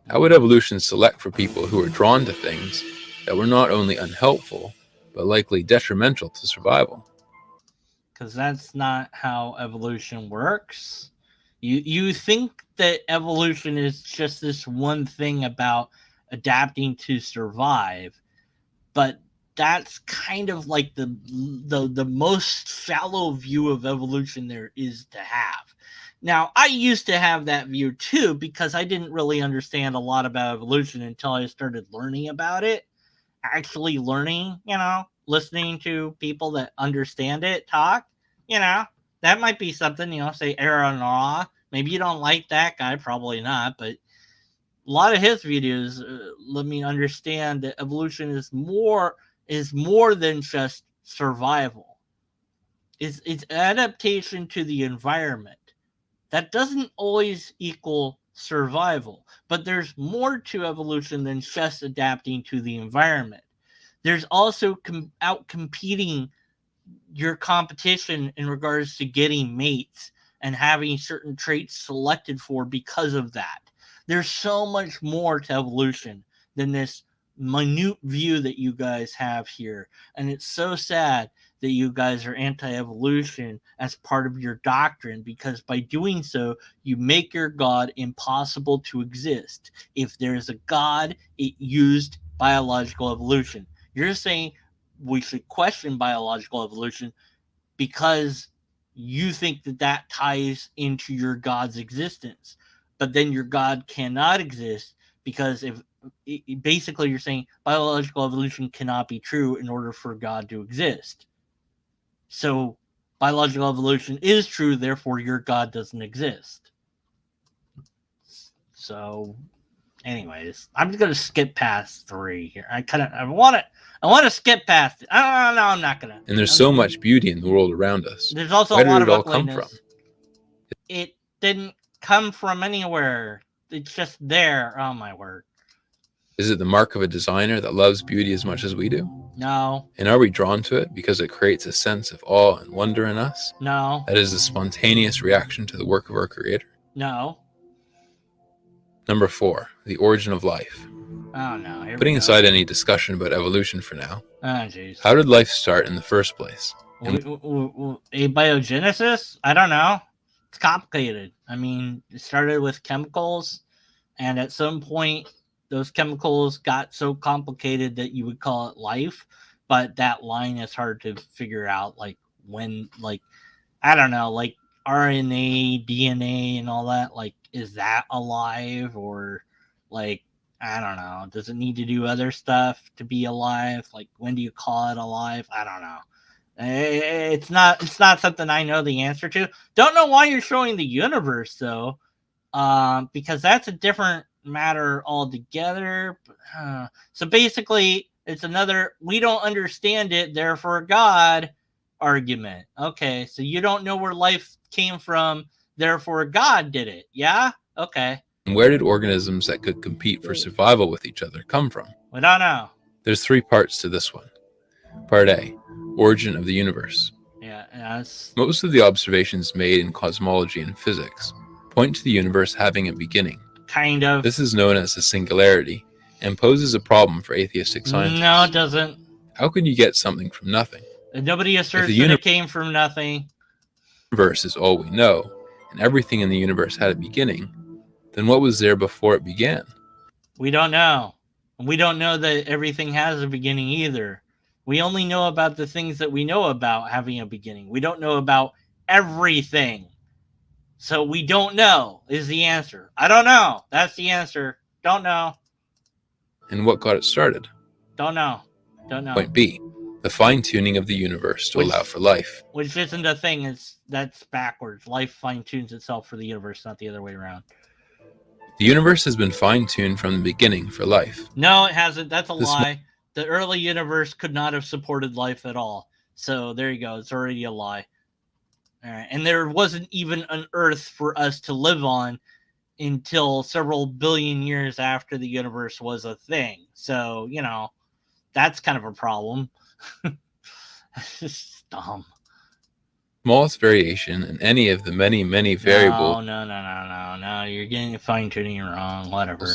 How would evolution select for people who are drawn to things that were not only unhelpful, but likely detrimental to survival? Because that's not how evolution works. You think that evolution is just this one thing about adapting to survive, but that's kind of like the most shallow view of evolution there is to have. Now, I used to have that view too because I didn't really understand a lot about evolution until I started learning about it. Actually learning, listening to people that understand it talk, that might be something, say Aaron Ra. Maybe you don't like that guy, probably not, but a lot of his videos let me understand that evolution is more than just survival. It's adaptation to the environment. That doesn't always equal survival, but there's more to evolution than just adapting to the environment. There's also out competing your competition in regards to getting mates and having certain traits selected for because of that. There's so much more to evolution than this minute view that you guys have here. And it's so sad that you guys are anti-evolution as part of your doctrine, because by doing so, you make your God impossible to exist. If there's a God, it used biological evolution. You're saying we should question biological evolution because you think that ties into your God's existence. But then your God cannot exist because basically you're saying biological evolution cannot be true in order for God to exist. So biological evolution is true, therefore your God doesn't exist. So anyways, I'm just gonna skip past 3 here. I want to skip past it. I don't know. I'm not gonna. And there's so much beauty in the world around us. There's also Where a lot did of it all come from? ugliness. It didn't come from anywhere. It's just there. Oh my word. Is it the mark of a designer that loves beauty as much as we do? No. And are we drawn to it because it creates a sense of awe and wonder in us? No. That is a spontaneous reaction to the work of our Creator? No. Number 4, the origin of life. Oh no. Putting aside any discussion about evolution for now, oh jeez. How did life start in the first place? Abiogenesis? I don't know. It's complicated. I mean, it started with chemicals, and at some point, those chemicals got so complicated that you would call it life, but that line is hard to figure out, like when, like, I don't know, like RNA, DNA, and all that, like, is that alive? Or, like, I don't know, does it need to do other stuff to be alive? Like, when do you call it alive? I don't know. It's not something I know the answer to. Don't know why you're showing the universe, though, because that's a different matter altogether. So basically, it's another we don't understand it, therefore God argument. Okay, so you don't know where life came from, therefore God did it. Yeah? Okay. And where did organisms that could compete for survival with each other come from? We don't know. There's 3 parts to this one. Part A, origin of the universe. Yeah, yes. Most of the observations made in cosmology and physics point to the universe having a beginning. Kind of. This is known as a singularity and poses a problem for atheistic scientists. No, it doesn't. How can you get something from nothing? Nobody asserts that it came from nothing. The universe is all we know, and everything in the universe had a beginning. Then what was there before it began? We don't know. And we don't know that everything has a beginning either. We only know about the things that we know about having a beginning. We don't know about everything. So we don't know is the answer. I don't know. That's the answer. Don't know. And what got it started? Don't know. Don't know. Point B, the fine-tuning of the universe to allow for life. Which isn't a thing. That's backwards. Life fine-tunes itself for the universe, not the other way around. The universe has been fine-tuned from the beginning for life. No, it hasn't. That's a lie. The early universe could not have supported life at all. So there you go. It's already a lie. All right. And there wasn't even an Earth for us to live on until several billion years after the universe was a thing. So, that's kind of a problem. It's just dumb. Smallest variation in any of the many variables. No. You're getting fine-tuning wrong. Whatever.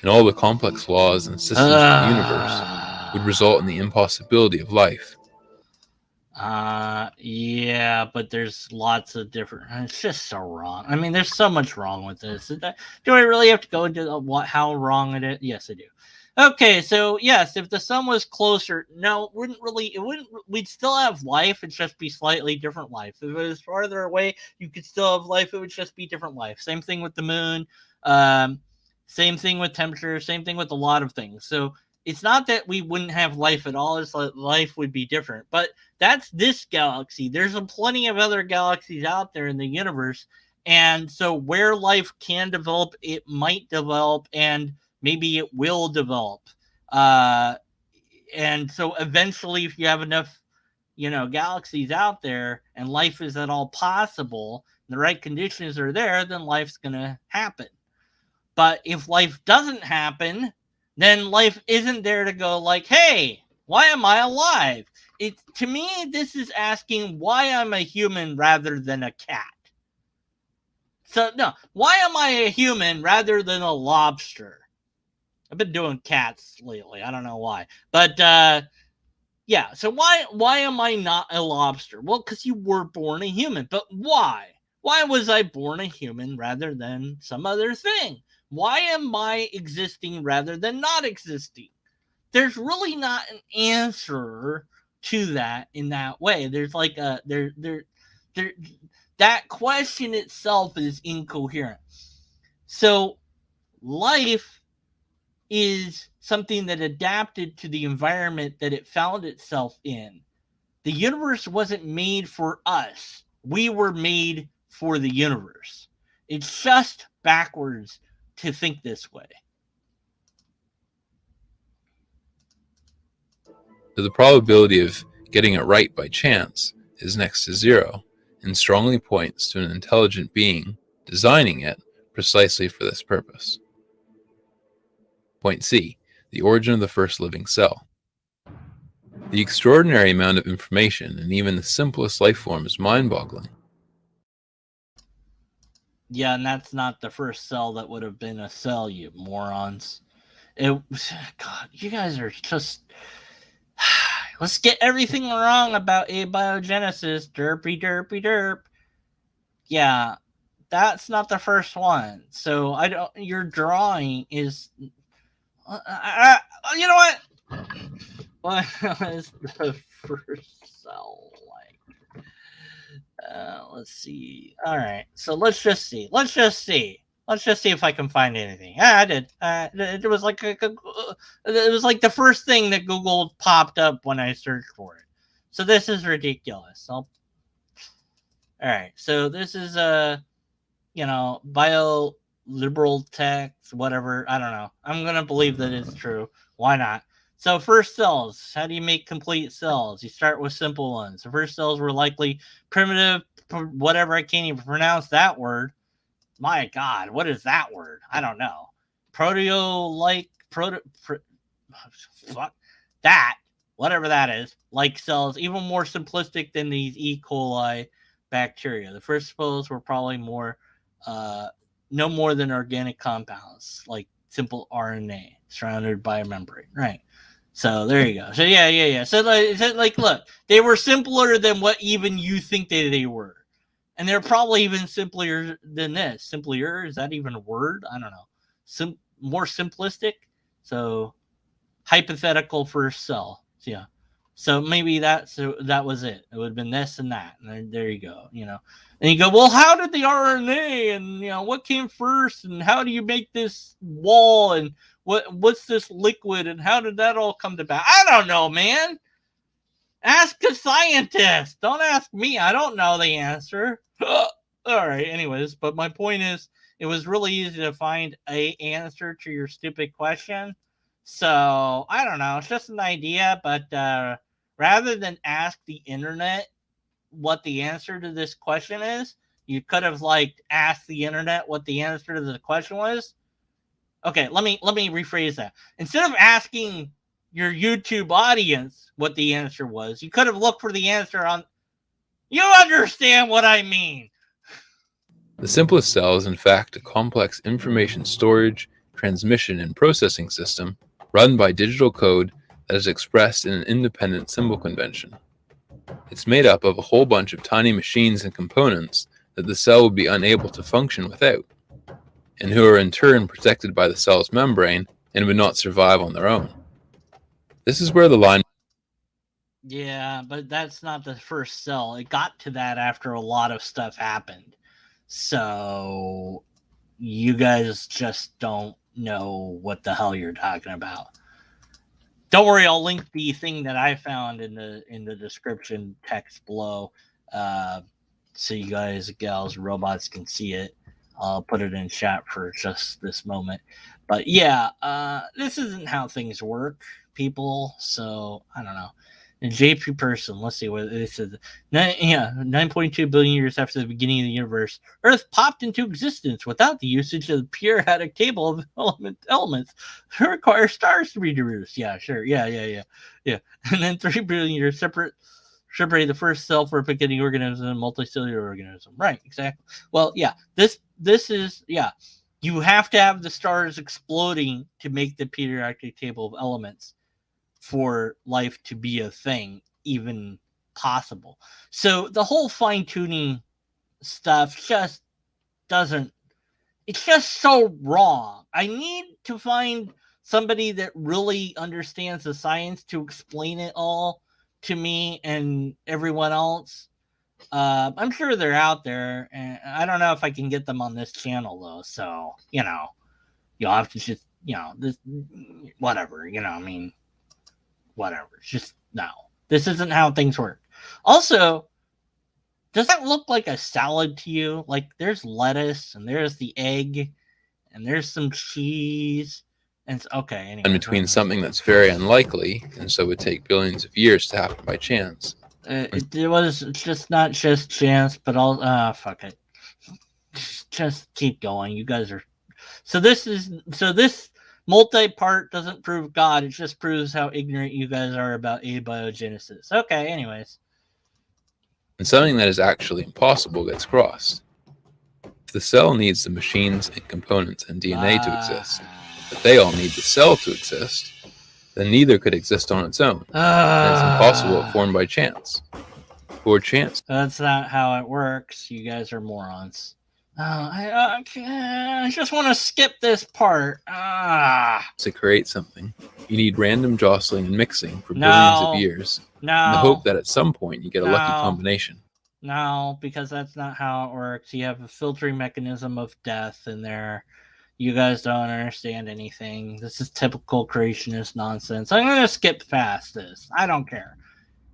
And all the complex laws and systems of the universe would result in the impossibility of life. Yeah, but there's lots of different. It's just so wrong. I mean, there's so much wrong with this. Do I really have to go into how wrong it is? Yes, I do. Okay, so yes, if the sun was closer, no, it wouldn't. We'd still have life. It'd just be slightly different life. If it was farther away, you could still have life. It would just be different life. Same thing with the moon. Um, Same thing with temperature. Same thing with a lot of things. So it's not that we wouldn't have life at all. It's like life would be different. But that's this galaxy. There's plenty of other galaxies out there in the universe. And so where life can develop, it might develop, and maybe it will develop. Uh, and so eventually, if you have enough, galaxies out there and life is at all possible, the right conditions are there, then life's going to happen. But if life doesn't happen, then life isn't there to go like, hey, why am I alive? To me, this is asking why I'm a human rather than a cat. So no, why am I a human rather than a lobster? I've been doing cats lately. I don't know why. But yeah, so why am I not a lobster? Well, because you were born a human. But why? Why was I born a human rather than some other thing? Why am I existing rather than not existing? There's really not an answer to that in that way. There's like a there that question itself is incoherent. So life is something that adapted to the environment that it found itself in. The universe wasn't made for us. We were made for the universe. It's just backwards to think this way. So the probability of getting it right by chance is next to zero, and strongly points to an intelligent being designing it precisely for this purpose. Point C. The origin of the first living cell. The extraordinary amount of information in even the simplest life form is mind-boggling. Yeah, and that's not the first cell that would have been a cell, you morons. God, you guys are just... Let's get everything wrong about abiogenesis. Derpy, derpy, derp. Yeah, that's not the first one. So your drawing is... you know what? What is the first cell like? Let's see. All right, so let's just see if I can find anything. I did. It was like it was like the first thing that Google popped up when I searched for it. So this is ridiculous. All right, so this is bio liberal text, whatever. I don't know. I'm gonna believe that it's true. Why not? So first cells, how do you make complete cells? You start with simple ones. The first cells were likely primitive, whatever, I can't even pronounce that word. My God, what is that word? I don't know. Fuck that, whatever that is, like cells, even more simplistic than these E. coli bacteria. The first cells were probably no more than organic compounds, like simple RNA surrounded by a membrane, right? So there you go. So yeah. So like, look, they were simpler than what even you think they were, and they're probably even simpler than this. Simpler, is that even a word? I don't know. More simplistic. So hypothetical first cell. So, yeah. So maybe that was it. It would have been this and that, and there you go. And you go, well, how did the RNA and what came first, and how do you make this wall, and what's this liquid, and how did that all come to pass? I don't know, man. Ask a scientist. Don't ask me. I don't know the answer. All right. Anyways, but my point is, it was really easy to find a answer to your stupid question. So I don't know. It's just an idea, but rather than ask the internet what the answer to this question is, you could have asked the internet what the answer to the question was. Okay, let me rephrase that. Instead of asking your YouTube audience what the answer was, you could have looked for the answer on... You understand what I mean. The simplest cell is in fact a complex information storage, transmission, and processing system run by digital code that is expressed in an independent symbol convention. It's made up of a whole bunch of tiny machines and components that the cell would be unable to function without, and who are in turn protected by the cell's membrane and would not survive on their own. This is where the line... Yeah, but that's not the first cell. It got to that after a lot of stuff happened. So you guys just don't know what the hell you're talking about. Don't worry, I'll link the thing that I found in the description text below, so you guys, gals, robots can see it. I'll put it in chat for just this moment. But yeah, this isn't how things work, people. So I don't know. And JP Person, let's see what it says. 9.2 billion years after the beginning of the universe, Earth popped into existence without the usage of the periodic table of elements. It requires stars to be produced. Yeah, sure. Yeah. And then 3 billion years separate the first self-replicating organism and multicellular organism. Right, exactly. Well, yeah, this is, yeah. You have to have the stars exploding to make the periodic table of elements for life to be a thing, even possible. So the whole fine-tuning stuff just doesn't, it's just so wrong. I need to find somebody that really understands the science to explain it all to me and everyone else. I'm sure they're out there, and I don't know if I can get them on this channel though. So you'll have to just this whatever. I mean, whatever. It's just no. This isn't how things work. Also, does that look like a salad to you? Like there's lettuce and there's the egg and there's some cheese. And it's okay. Anyway, and between something that's very unlikely and so would take billions of years to happen by chance. It's just not just chance, but I'll fuck it. Just keep going. You guys are this multi-part doesn't prove God. It just proves how ignorant you guys are about abiogenesis. Okay, anyways. And something that is actually impossible gets crossed. If the cell needs the machines and components and DNA to exist, but they all need the cell to exist, then neither could exist on its own. And it's impossible if formed by chance. Or chance. That's not how it works. You guys are morons. I just want to skip this part. To create something, you need random jostling and mixing for billions of years. In the hope that at some point you get a lucky combination. No, because that's not how it works. You have a filtering mechanism of death in there. You guys don't understand anything. This is typical creationist nonsense. I'm going to skip past this. I don't care.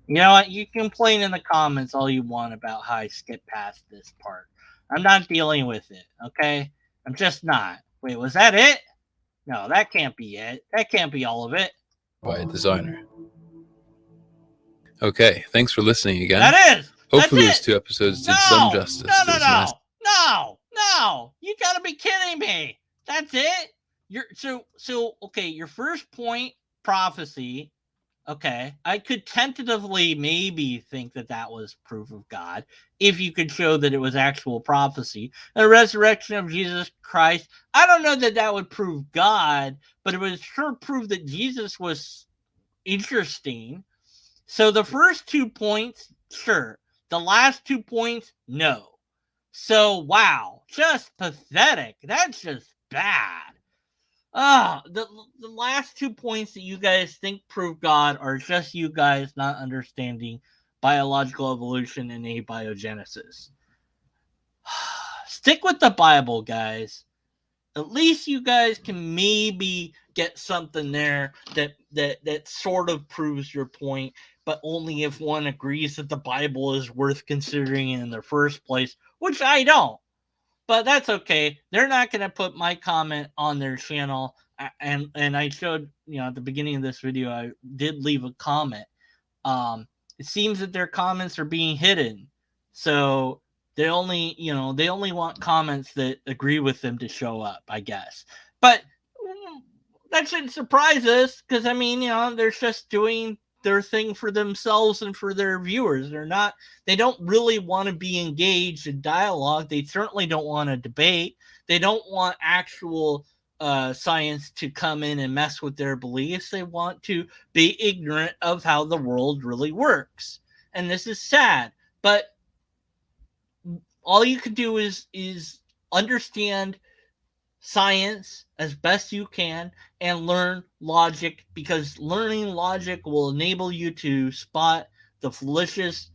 You know what? You can complain in the comments all you want about how I skip past this part. I'm not dealing with it, okay? I'm just not. Wait, was that it? No, that can't be it. That can't be all of it. By a designer. Okay, thanks for listening again. That is! Hopefully these 2 episodes did some justice to this mess. No! You gotta be kidding me! That's it? Okay, your first point, prophecy. Okay, I could tentatively maybe think that was proof of God if you could show that it was actual prophecy. The resurrection of Jesus Christ, I don't know that would prove God, but it would sure prove that Jesus was interesting. So the first 2 points, sure. The last 2 points, no. So, wow, just pathetic. That's just bad. The last 2 points that you guys think prove God are just you guys not understanding biological evolution and abiogenesis. Stick with the Bible, guys. At least you guys can maybe get something there that sort of proves your point, but only if one agrees that the Bible is worth considering in the first place, which I don't. But that's okay. They're not going to put my comment on their channel. And I showed, at the beginning of this video, I did leave a comment. It seems that their comments are being hidden. So they only want comments that agree with them to show up, I guess. But that shouldn't surprise us because, they're just doing their thing for themselves and for their viewers. They don't really want to be engaged in dialogue. They certainly don't want to debate. They don't want actual science to come in and mess with their beliefs. They want to be ignorant of how the world really works. and this is sad, but all you can do is understand science as best you can and learn logic, because learning logic will enable you to spot the fallacious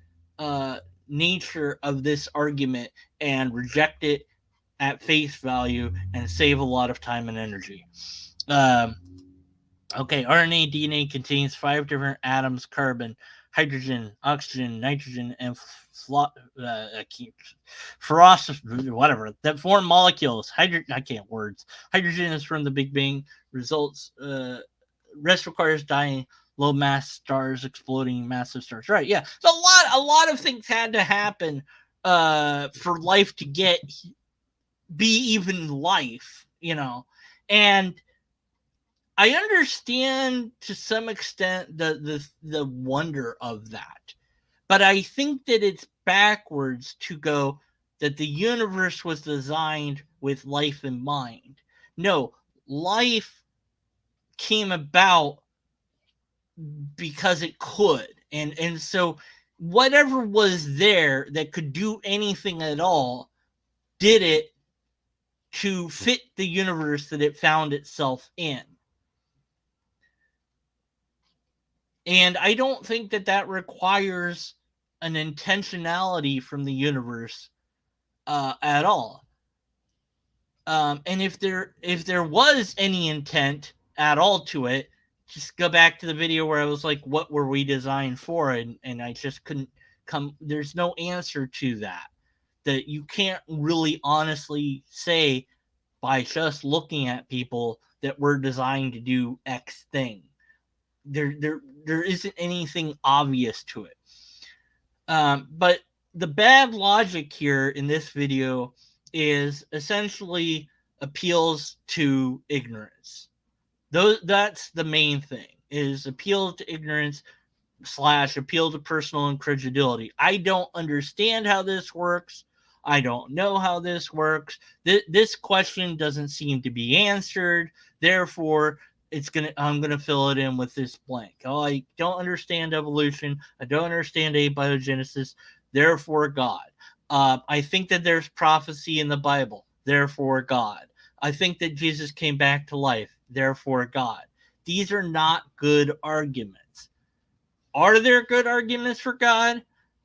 nature of this argument and reject it at face value and save a lot of time and energy. Okay, RNA DNA contains 5 different atoms: carbon, hydrogen, oxygen, nitrogen, and whatever, that form molecules. I can't words. Hydrogen is from the Big Bang. Rest requires dying low mass stars exploding massive stars. Right? Yeah. So a lot of things had to happen for life to be even life. And I understand to some extent the wonder of that, but I think that it's backwards to go that the universe was designed with life in mind. No, life came about because it could, and so whatever was there that could do anything at all did it to fit the universe that it found itself in. And I don't think that requires an intentionality from the universe at all. And if there was any intent at all to it, just go back to the video where I was like, what were we designed for? And I just couldn't come. There's no answer to that. That you can't really honestly say by just looking at people that we're designed to do X thing. There isn't anything obvious to it. But the bad logic here in this video is essentially appeals to ignorance. That's the main thing, is appeal to ignorance / appeal to personal incredulity. I don't understand how this works. I don't know how this works. This question doesn't seem to be answered. Therefore, I'm gonna fill it in with this blank. Oh, I don't understand evolution. I don't understand abiogenesis. Therefore, God. I think that there's prophecy in the Bible. Therefore, God. I think that Jesus came back to life. Therefore, God. These are not good arguments. Are there good arguments for God?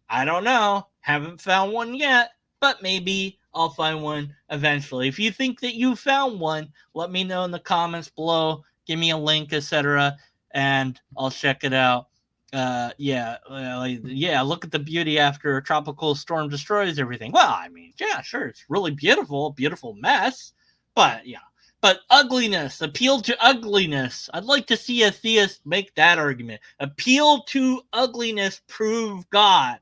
I don't know. Haven't found one yet, but maybe I'll find one eventually. If you think that you found one, let me know in the comments below. Give me a link, etc., and I'll check it out. Yeah, look at the beauty after a tropical storm destroys everything. Well, I mean, yeah, sure, it's really beautiful mess, but yeah. But ugliness, appeal to ugliness. I'd like to see a theist make that argument. Appeal to ugliness, prove God.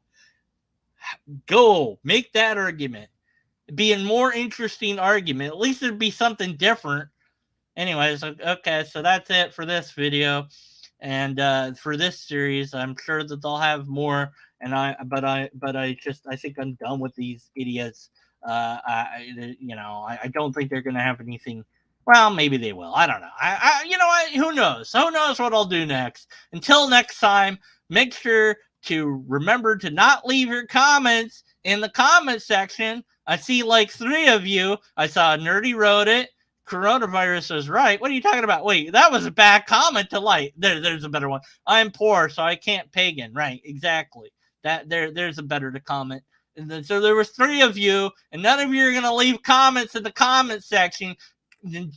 Go, make that argument. It'd be a more interesting argument. At least it'd be something different. Anyways, okay, so that's it for this video. And for this series, I'm sure that they'll have more. I think I'm done with these idiots. I don't think they're gonna have anything. Well, maybe they will. I don't know. You know what? Who knows? Who knows what I'll do next? Until next time, make sure to remember to not leave your comments in the comment section. I see like 3 of you. I saw Nerdy wrote it. Coronavirus is right. What are you talking about? Wait, that was a bad comment to like. There's a better one. I'm poor, so I can't pagan. Right, exactly. There's a better to comment. And then, so there was 3 of you, and none of you are gonna leave comments in the comment section.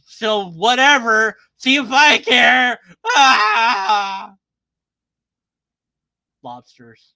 So whatever. See if I care. Ah! Lobsters.